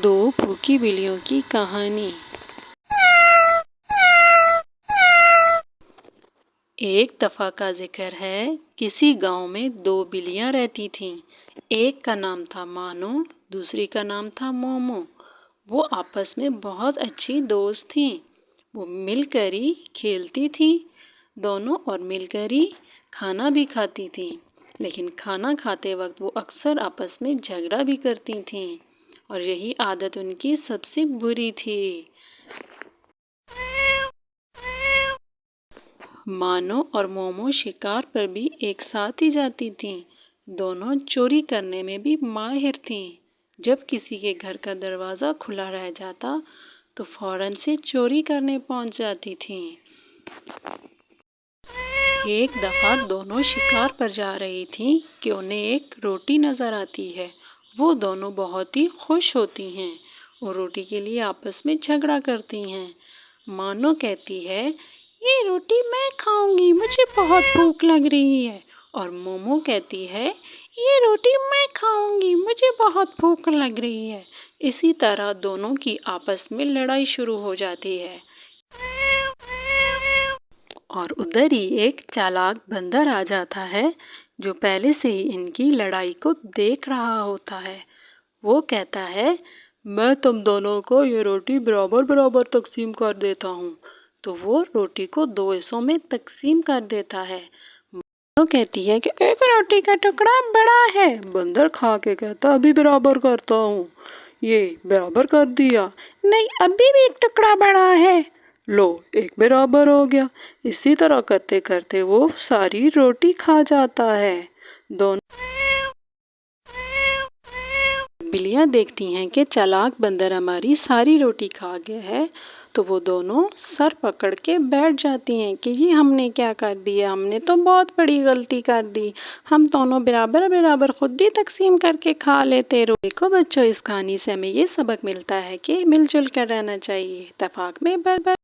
دو بھوکی بلیوں کی کہانی۔ ایک دفعہ کا ذکر ہے، کسی گاؤں میں دو بلیاں رہتی تھیں۔ ایک کا نام تھا مانو، دوسری کا نام تھا مومو۔ وہ آپس میں بہت اچھی دوست تھیں۔ وہ مل کر ہی کھیلتی تھیں دونوں، اور مل کر ہی کھانا بھی کھاتی تھیں۔ لیکن کھانا کھاتے وقت وہ اکثر آپس میں جھگڑا بھی کرتی تھیں، اور یہی عادت ان کی سب سے بری تھی۔ مانو اور مومو شکار پر بھی ایک ساتھ ہی جاتی تھیں۔ دونوں چوری کرنے میں بھی ماہر تھیں۔ جب کسی کے گھر کا دروازہ کھلا رہ جاتا تو فوراً سے چوری کرنے پہنچ جاتی تھیں۔ ایک دفعہ دونوں شکار پر جا رہی تھیں کہ انہیں ایک روٹی نظر آتی ہے۔ وہ دونوں بہت ہی خوش ہوتی ہیں اور روٹی کے لیے آپس میں جھگڑا کرتی ہیں۔ مانو کہتی ہے، یہ روٹی میں کھاؤں گی، مجھے بہت بھوک لگ رہی ہے۔ اور مومو کہتی ہے، یہ روٹی میں کھاؤں گی، مجھے بہت بھوک لگ رہی ہے۔ اسی طرح دونوں کی آپس میں لڑائی شروع ہو جاتی ہے۔ اور ادھر ہی ایک چالاک بندر آ جاتا ہے، جو پہلے سے ہی ان کی لڑائی کو دیکھ رہا ہوتا ہے۔ وہ کہتا ہے، میں تم دونوں کو یہ روٹی برابر برابر تقسیم کر دیتا ہوں۔ تو وہ روٹی کو دو حصوں میں تقسیم کر دیتا ہے۔ وہ کہتی ہے کہ ایک روٹی کا ٹکڑا بڑا ہے۔ بندر کھا کے کہتا، ابھی برابر کرتا ہوں۔ یہ برابر کر دیا۔ نہیں، ابھی بھی ایک ٹکڑا بڑا ہے۔ لو، ایک برابر ہو گیا۔ اسی طرح کرتے کرتے وہ ساری روٹی کھا جاتا ہے۔ دونوں بلیاں دیکھتی ہیں کہ چالاک بندر ہماری ساری روٹی کھا گیا ہے، تو وہ دونوں سر پکڑ کے بیٹھ جاتی ہیں کہ یہ ہم نے کیا کر دیا، ہم نے تو بہت بڑی غلطی کر دی۔ ہم دونوں برابر برابر خود ہی تقسیم کر کے کھا لیتے۔ دیکھو بچوں، اس کہانی سے ہمیں یہ سبق ملتا ہے کہ مل جل کر رہنا چاہیے، اتفاق میں برابر۔